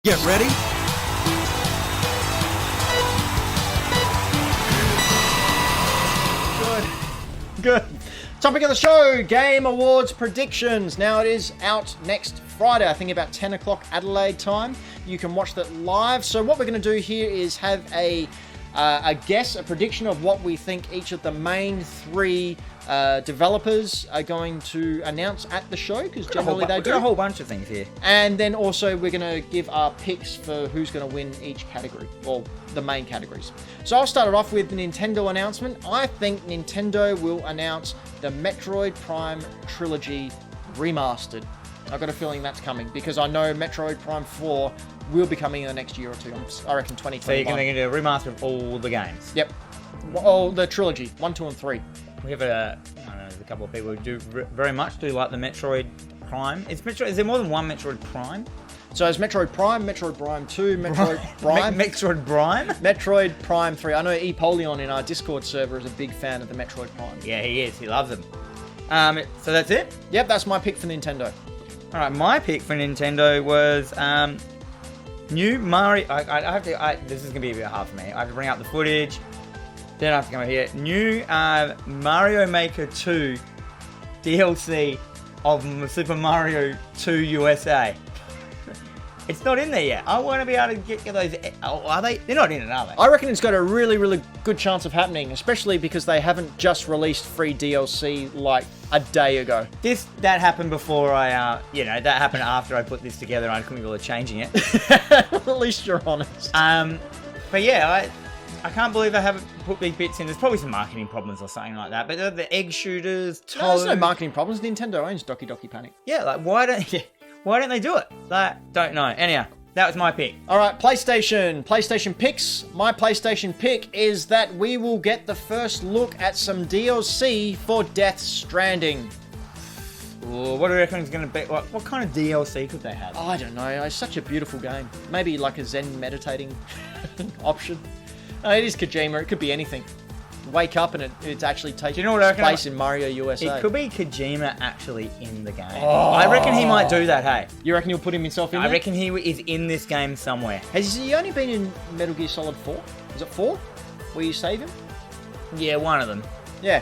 Get ready. Good. Topic of the show, Game Awards predictions. Now it is out next Friday, I think about 10 o'clock Adelaide time. You can watch that live. So what we're going to do here is have a guess, a prediction of what we think each of the main three developers are going to announce at the show, because generally they do. We've got a whole bunch of things here. And then also we're going to give our picks for who's going to win each category, or the main categories. So I'll start it off with the Nintendo announcement. I think Nintendo will announce the Metroid Prime Trilogy Remastered. I've got a feeling that's coming, because I know Metroid Prime 4 will be coming in the next year or two. I reckon 2021. So you're going to do a remaster of all the games? Yep. Oh, the trilogy, 1, 2, and 3. We have I don't know, there's a couple of people who do very much do like the Metroid Prime. Is there more than one Metroid Prime? So it's Metroid Prime, Metroid Prime 2, Metroid Prime... Metroid Prime? Metroid Prime 3. I know Epolion in our Discord server is a big fan of the Metroid Prime. Yeah, he is. He loves them. So that's it? Yep, that's my pick for Nintendo. Alright, my pick for Nintendo was new Mario... this is going to be a bit hard for me. I have to bring up the footage. Then I have to come over here. New Mario Maker 2 DLC of Super Mario 2 USA. It's not in there yet. I want to be able to get those... Oh, are they? They're not in it, are they? I reckon it's got a really, really good chance of happening, especially because they haven't just released free DLC like a day ago. That happened before that happened after I put this together and I couldn't be able to changing it. At least you're honest. But yeah, I can't believe they haven't put these bits in. There's probably some marketing problems or something like that. But the egg shooters, No, there's no marketing problems. Nintendo owns Doki Doki Panic. Yeah, like why don't they do it? Don't know. Anyhow, that was my pick. All right, PlayStation picks. My PlayStation pick is that we will get the first look at some DLC for Death Stranding. Ooh, what do you reckon is going to be? What kind of DLC could they have? Oh, I don't know. It's such a beautiful game. Maybe like a Zen meditating option. It is Kojima. It could be anything. Wake up and it's actually taking place in Mario USA. It could be Kojima actually in the game. Oh. I reckon he might do that, hey. You reckon he'll put himself in there? I reckon he is in this game somewhere. Has he only been in Metal Gear Solid 4? Is it 4? Where you save him? Yeah, one of them. Yeah.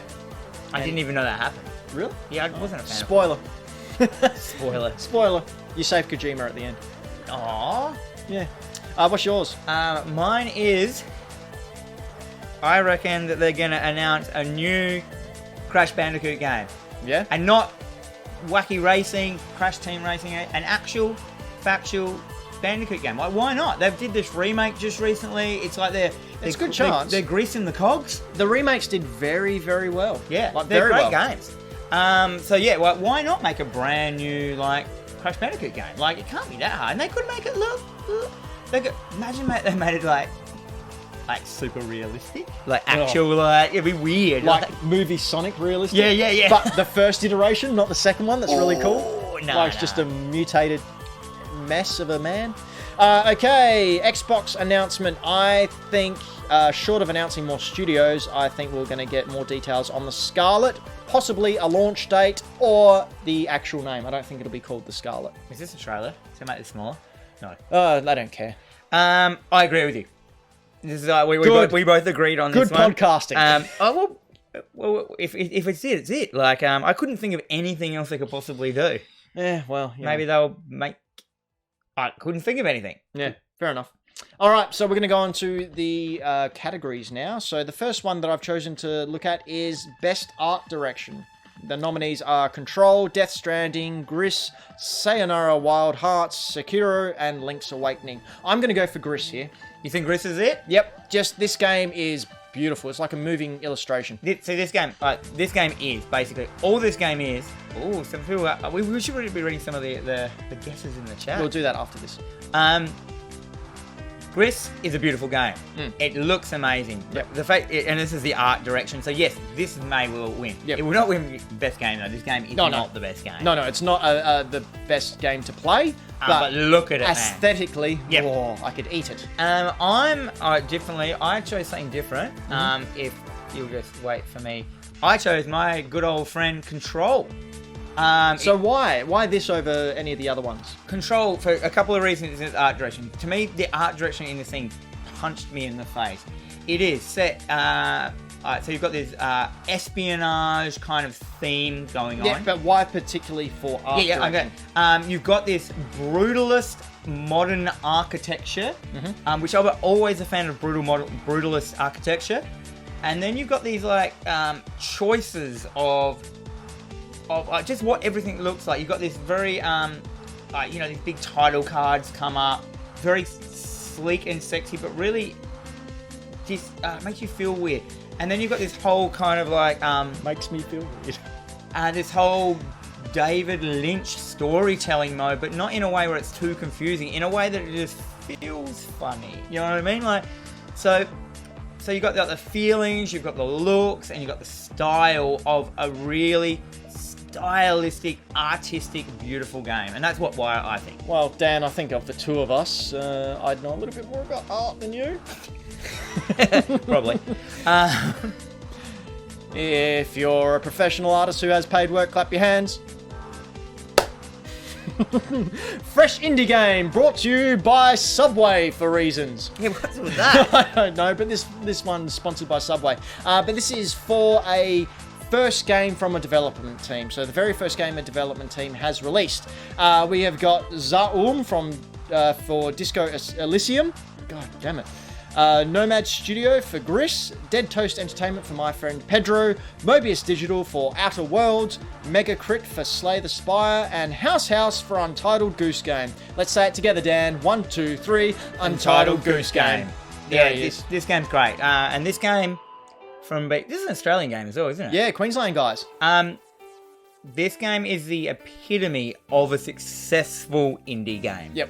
I didn't even know that happened. Really? Yeah, I wasn't a fan Spoiler. Spoiler. You save Kojima at the end. Aww. Yeah. What's yours? Mine is... I reckon that they're going to announce a new Crash Bandicoot game. Yeah? And not wacky racing, Crash Team Racing, an actual, factual Bandicoot game. Like, why not? They did this remake just recently. It's like it's a good chance. They're greasing the cogs. The remakes did very, very well. Yeah, like, they're very great games. So yeah, well, why not make a brand new, like, Crash Bandicoot game? Like, it can't be that hard. And they could make it look... Imagine they made it, like super realistic, like actual, it'd be weird, like movie Sonic realistic. Yeah. But the first iteration, not the second one. That's really cool. It's just a mutated mess of a man. Okay, Xbox announcement. I think, short of announcing more studios, I think we're going to get more details on the Scarlet, possibly a launch date or the actual name. I don't think it'll be called the Scarlet. Is this a trailer to make it smaller? No. I don't care. I agree with you. This is we both agreed on good this one. Good podcasting. Well, if it's it, it's it. Like, I couldn't think of anything else they could possibly do. Yeah, well, maybe they'll make. I couldn't think of anything. Yeah, fair enough. All right, so we're going to go on to the categories now. So the first one that I've chosen to look at is Best Art Direction. The nominees are Control, Death Stranding, Gris, Sayonara Wild Hearts, Sekiro, and Link's Awakening. I'm going to go for Gris here. You think Gris is it? Yep. Just this game is beautiful. It's like a moving illustration. See, this game is basically all this game is. Oh, some people. We should really be reading some of the guesses in the chat. We'll do that after this. Gris is a beautiful game. It looks amazing. Yep. The fact, and this is the art direction. So yes, this may will win. Yep. It will not win best game though. This game is not the best game. No, it's not the best game to play. But look at it, aesthetically, man. I could eat it. I chose something different. If you'll just wait for me, I chose my good old friend Control. So why this over any of the other ones? Control, for a couple of reasons, is art direction. To me, the art direction in this thing punched me in the face. It is set, so you've got this espionage kind of theme going on. Yeah, but why particularly for art direction? Okay. You've got this brutalist modern architecture, which I'm always a fan of brutalist architecture. And then you've got these like choices of just what everything looks like. You've got this very, these big title cards come up, very sleek and sexy, but really just makes you feel weird. And then you've got this whole kind of like makes me feel weird. This whole David Lynch storytelling mode, but not in a way where it's too confusing. In a way that it just feels funny. You know what I mean? Like, so you've got the feelings, you've got the looks, and you've got the style of a really stylistic, artistic, beautiful game. And that's why I think. Well, Dan, I think of the two of us, I'd know a little bit more about art than you. Probably. If you're a professional artist who has paid work, clap your hands. Fresh indie game brought to you by Subway for reasons. Yeah, what's with that? I don't know, but this one's sponsored by Subway. But this is for a first game from a development team. So the very first game a development team has released. We have got Zaum for Disco Elysium. God damn it. Nomad Studio for Gris, Dead Toast Entertainment for my friend Pedro, Mobius Digital for Outer Worlds, Mega Crit for Slay the Spire, and House for Untitled Goose Game. Let's say it together, Dan. 1, 2, 3. Untitled Goose Game. Yeah, this game's great. And this game this is an Australian game as well, isn't it? Yeah, Queensland guys. This game is the epitome of a successful indie game. Yep.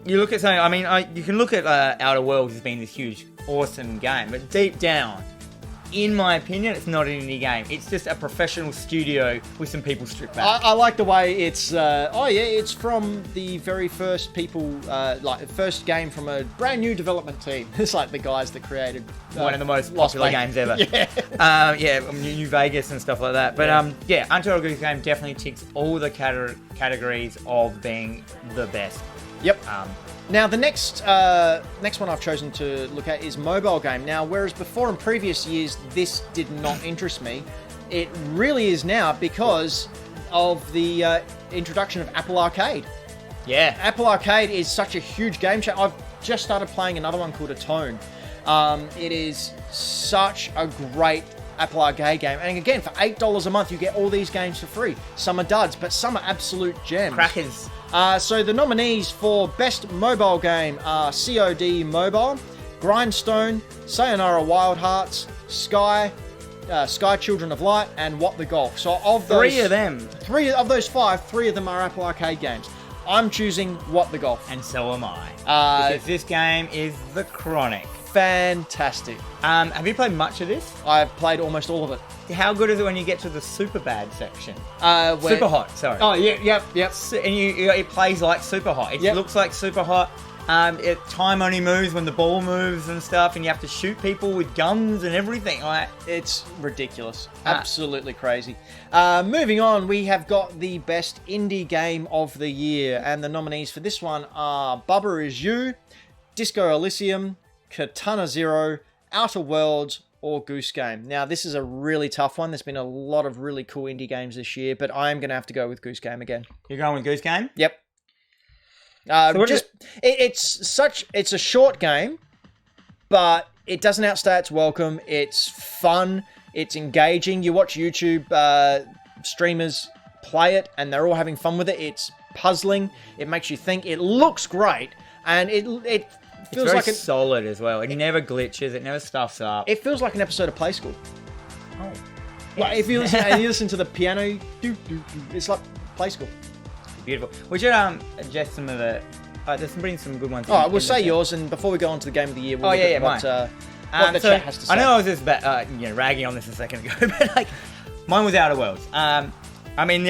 You look at something, you can look at Outer Worlds as being this huge, awesome game, but deep down, in my opinion, it's not an indie game. It's just a professional studio with some people stripped back. I like the way it's, it's from the very first people, first game from a brand new development team. It's like the guys that created one of the most popular games ever. New Vegas and stuff like that. But Untitled Goose Game definitely ticks all the categories of being the best. Yep. Now the next one I've chosen to look at is mobile game. Now, whereas before in previous years this did not interest me, it really is now because of the introduction of Apple Arcade. Yeah. Apple Arcade is such a huge game changer. I've just started playing another one called Atone. It is such a great Apple Arcade game. And again, for $8 a month, you get all these games for free. Some are duds, but some are absolute gems. Crackers. So the nominees for Best Mobile Game are COD Mobile, Grindstone, Sayonara Wild Hearts, Sky Children of Light, and What the Golf. So of those, three of those five, three of them are Apple Arcade games. I'm choosing What the Golf. And so am I. Because this game is the Chronic. Fantastic. Have you played much of this? I've played almost all of it. How good is it when you get to the super bad section? Super hot, sorry. Oh, yep. And it plays like super hot. It looks like super hot. Time only moves when the ball moves and stuff, and you have to shoot people with guns and everything. It's ridiculous. Absolutely crazy. Moving on, we have got the best indie game of the year, and the nominees for this one are Bubba Is You, Disco Elysium, Katana Zero, Outer Worlds, or Goose Game. Now, this is a really tough one. There's been a lot of really cool indie games this year, but I am going to have to go with Goose Game again. You're going with Goose Game? Yep. It's a short game, but it doesn't outstay its welcome. It's fun. It's engaging. You watch YouTube streamers play it, and they're all having fun with it. It's puzzling. It makes you think. It looks great, and it feels very like solid as well. It never glitches. It never stuffs up. It feels like an episode of Play School. Oh, like if you listen to the piano, it's like Play School. Beautiful. We should adjust some of the. There's been some good ones. All right, we'll say yours, and before we go on to the game of the year, we'll look at what the chat has to say. I know I was just ragging on this a second ago, but mine was Outer Worlds. The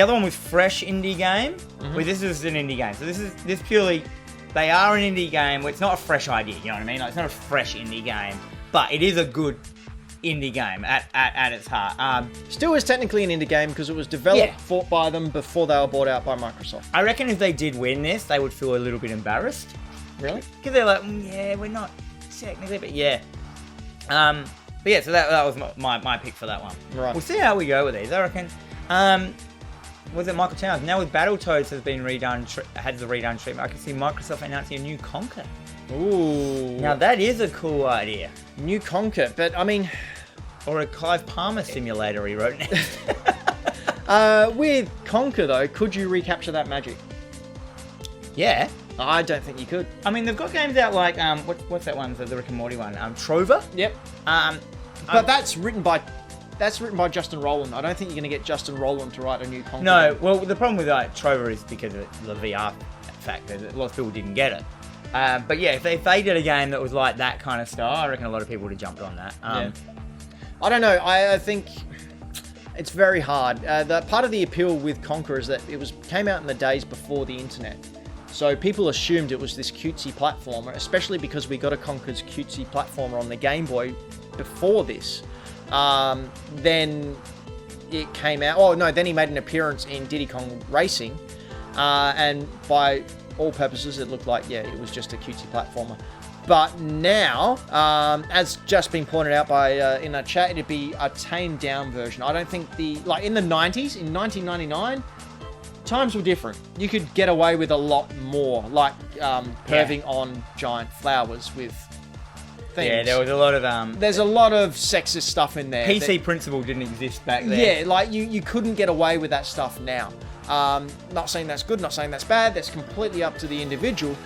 other one was fresh indie game. Mm-hmm. Well, this is an indie game, so this purely. They are an indie game. It's not a fresh idea, you know what I mean? It's not a fresh indie game, but it is a good indie game at its heart. Still is technically an indie game because it was developed by them before they were bought out by Microsoft. I reckon if they did win this, they would feel a little bit embarrassed. Really? Because they're like, yeah, we're not technically, but yeah. But yeah, so that was my pick for that one. Right. We'll see how we go with these. I reckon. Was it Michael Towns? Now with Battletoads has been redone, had the redone treatment. I can see Microsoft announcing a new Conker. Ooh. Now that is a cool idea. New Conker, but I mean... Or a Clive Palmer simulator he wrote next. With Conker, though, could you recapture that magic? Yeah. I don't think you could. I mean, they've got games out like, what's that one, the Rick and Morty one? Trover? Yep. But that's written by Justin Rowland. I don't think you're going to get Justin Rowland to write a new Conker. No, well, the problem with Trover is because of the VR factor. A lot of people didn't get it. But yeah, if they did a game that was like that kind of style, I reckon a lot of people would have jumped on that. I don't know. I think it's very hard. The part of the appeal with Conker is that it came out in the days before the internet. So people assumed it was this cutesy platformer, especially because we got a Conker's cutesy platformer on the Game Boy before this. Then it came out... Oh, no, then he made an appearance in Diddy Kong Racing. And by all purposes, it looked like, it was just a cutesy platformer. But now, as just been pointed out by in a chat, it'd be a tamed down version. I don't think in the 90s, in 1999... times were different. You could get away with a lot more, like perving on giant flowers with things. Yeah, there was a lot of... There's a lot of sexist stuff in there. PC principle didn't exist back then. Yeah, like you couldn't get away with that stuff now. Not saying that's good, not saying that's bad. That's completely up to the individual.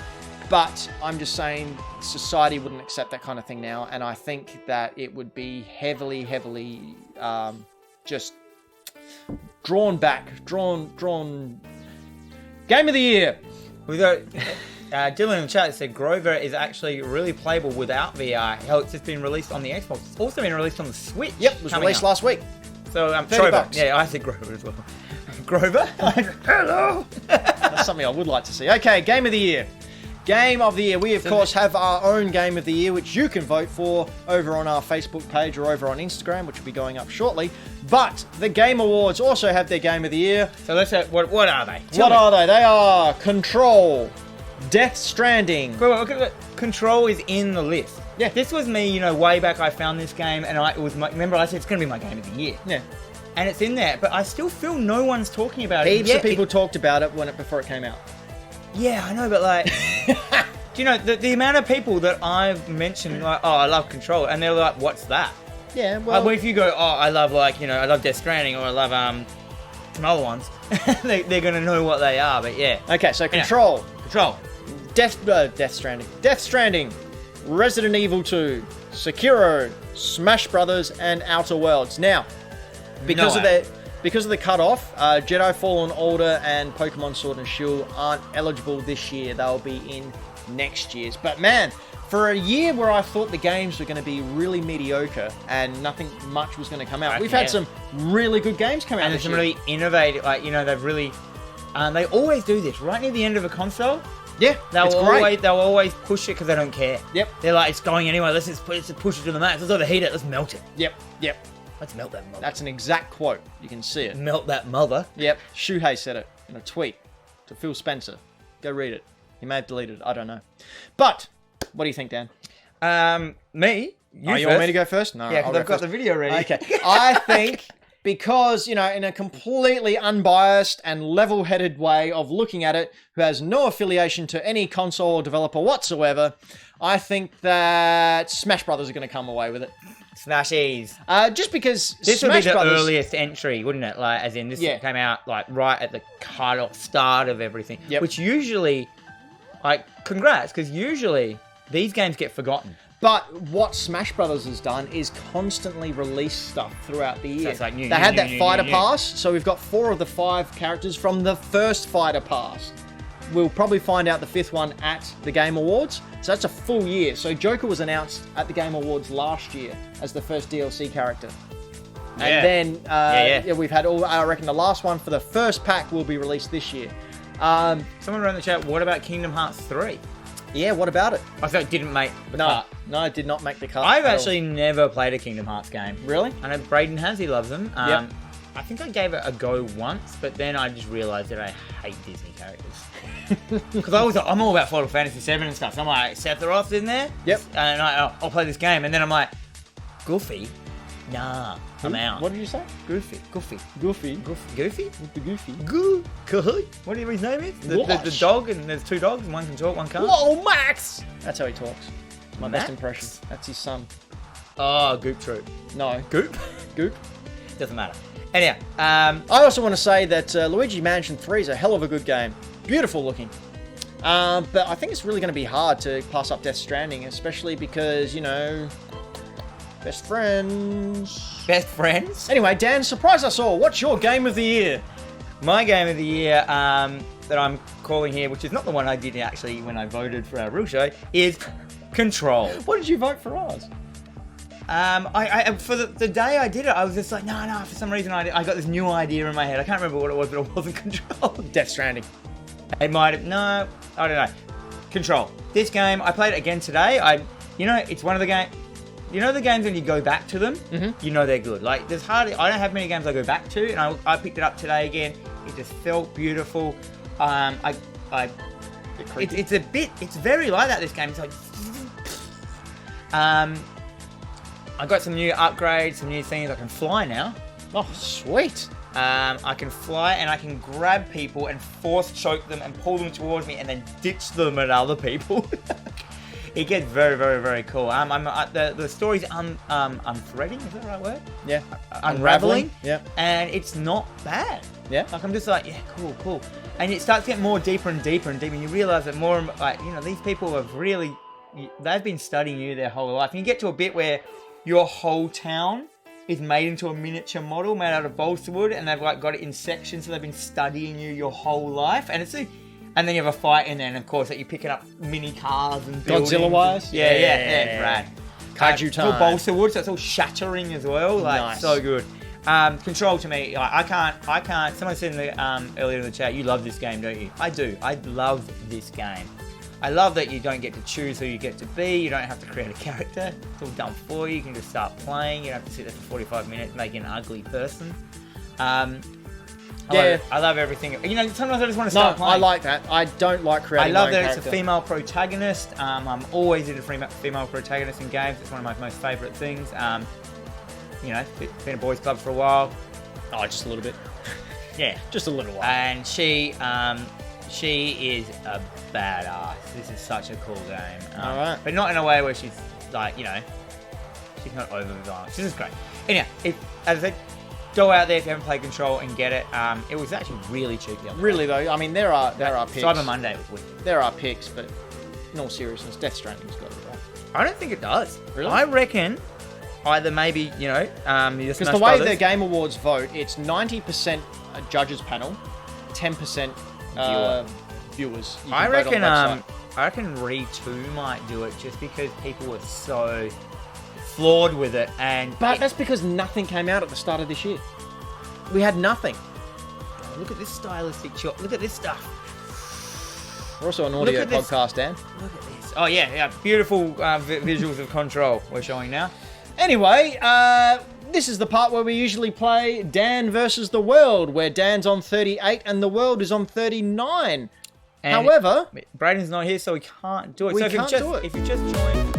But I'm just saying society wouldn't accept that kind of thing now. And I think that it would be heavily, just... drawn Game of the Year. We got Dylan in the chat said Grover is actually really playable without VR. Hell, it's just been released on the Xbox. It's also been released on the Switch. Yep, it was released last week. So $30. Yeah, I said Grover as well. Grover? Hello. That's something I would like to see. Okay, Game of the Year. Game of the Year. We, of course, have our own Game of the Year, which you can vote for over on our Facebook page or over on Instagram, which will be going up shortly. But the Game Awards also have their Game of the Year. So let's say, what are they? What are they? They are Control, Death Stranding. Control is in the list. Yeah. This was me, way back I found this game, and remember I said it's going to be my Game of the Year. Yeah. And it's in there, but I still feel no one's talking about it. Heaps of people talked about it before it came out. Yeah, I know, but do you know, the amount of people that I've mentioned, like, oh, I love Control, and they're like, what's that? Yeah, well... if you go, oh, I love, I love Death Stranding, or I love, some other ones, they're going to know what they are, but yeah. Okay, so Control. Control. Death Stranding. Death Stranding. Resident Evil 2. Sekiro. Smash Brothers, and Outer Worlds. Now, because of the cut-off, Jedi Fallen Order and Pokemon Sword and Shield aren't eligible this year. They'll be in next year's. But man, for a year where I thought the games were going to be really mediocre and nothing much was going to come out, we've had some really good games come out and this year. And some really innovative, they've really... they always do this. Right near the end of a console, they'll always push it because they don't care. Yep. They're like, it's going anyway, let's just push it to the max. Let's overheat it, let's melt it. Yep. Let's melt that mother. That's an exact quote. You can see it. Melt that mother. Yep. Shuhei said it in a tweet to Phil Spencer. Go read it. He may have deleted it. I don't know. But, what do you think, Dan? Me? You want me to go first? No. Yeah, because I've got the video ready. Okay. I think because, in a completely unbiased and level-headed way of looking at it, who has no affiliation to any console or developer whatsoever, I think that Smash Brothers are going to come away with it. Smashies. Just because this Smash would be the Brothers... earliest entry, wouldn't it? As in, this came out, right at the start of everything. Yep. Which usually, congrats, because usually these games get forgotten. But what Smash Brothers has done is constantly release stuff throughout the year. So it's they had that Fighter Pass, so we've got 4 of the 5 characters from the first Fighter Pass. We'll probably find out the 5th one at the Game Awards. So that's a full year. So Joker was announced at the Game Awards last year as the first DLC character. And then we've had I reckon the last one for the first pack will be released this year. Someone around the chat, what about Kingdom Hearts 3? Yeah, what about it? I thought it didn't make the No, cut. no, it did not make the cut. I've at all. actually never played a Kingdom Hearts game. Really? I know Braden has, he loves them. Yep. I think I gave it a go once, but then I just realised that I hate Disney characters. Because I'm all about Final Fantasy VII and stuff. So I'm like, Sephiroth's in there? Yep. And I'll play this game. And then I'm like, Goofy? Nah, I'm out. What did you say? Goofy. Goofy. Goofy. Goofy? With the Goofy. Goofy? Whatever his name is? The dog, and there's two dogs, and one can talk, one can't. Whoa, Max! That's how he talks. My Max? best impression. That's his son. Oh, Goop Troop. No. Goop? Goop. Doesn't matter. Anyhow, I also want to say that Luigi Mansion 3 is a hell of a good game. Beautiful looking. But I think it's really going to be hard to pass up Death Stranding, especially because, you know, best friends. Best friends? Anyway, Dan, surprise us all. What's your game of the year? My game of the year that I'm calling here, which is not the one I did actually when I voted for our real show, is Control. What did you vote for ours? I for the day I did it, I was just like, no. For some reason, I got this new idea in my head. I can't remember what it was, but it wasn't Control. Death Stranding. It might have. No, I don't know. Control. This game, I played it again today. It's one of the games. You know the games when you go back to them, you know they're good. Like I don't have many games I go back to, and I picked it up today again. It just felt beautiful. It's very like that. This game. It's like, I got some new upgrades, some new things. I can fly now. Oh, sweet. I can fly and I can grab people and force choke them and pull them towards me and then ditch them at other people. It gets very, very, very cool. The story's unthreading, is that the right word? Yeah. Unraveling. Yeah. And it's not bad. Yeah. Like I'm just like, yeah, cool. And it starts getting more deeper and deeper and deeper. And you realise that more, like, these people have really, they've been studying you their whole life. And you get to a bit where your whole town is made into a miniature model made out of balsa wood, and they've like got it in sections, so they've been studying you your whole life. And and then you have a fight in there, and of course, that you're picking up mini cars and buildings. Godzilla wise? Yeah, rad. Kaiju It's all time. balsa wood, so it's all shattering as well. Like, Nice. so good. Control to me, like, I can't. Someone said in the earlier in the chat, you love this game, don't you? I do. I love this game. I love that you don't get to choose who you get to be. You don't have to create a character. It's all done for you. You can just start playing. You don't have to sit there for 45 minutes making an ugly person. I love everything. Sometimes I just want to start playing. I like that. I don't like creating I love my that own it's character. a female protagonist. I'm always into female protagonists in games. It's one of my most favourite things. Been a boys' club for a while. Oh, just a little bit. Yeah. Just a little while. And she is a badass. This is such a cool game. Alright. But not in a way where she's like, she's not over violent. She's just great. Anyhow, as I said, go out there if you haven't played Control and get it. It was actually really cheap the other day. Really though, I mean there are picks. Cyber Monday was wicked. There are picks, but in all seriousness, Death Stranding's got it right. I don't think it does. Really? I reckon either maybe, Because the way the Game Awards vote, it's 90% judges panel, 10% viewers. You I can vote on reckon the website. I reckon Re 2 might do it just because people were so flawed with it, But that's because nothing came out at the start of this year. We had nothing. look at this stylistic shot. Look at this stuff. We're also an audio at this. podcast, Dan. Look at this. Oh yeah. Beautiful visuals of Control we're showing now. Anyway, this is the part where we usually play Dan versus the World, where Dan's on 38 and the World is on 39. And However, Braden's not here, so we can't do it. We so can't do it. If you just joined.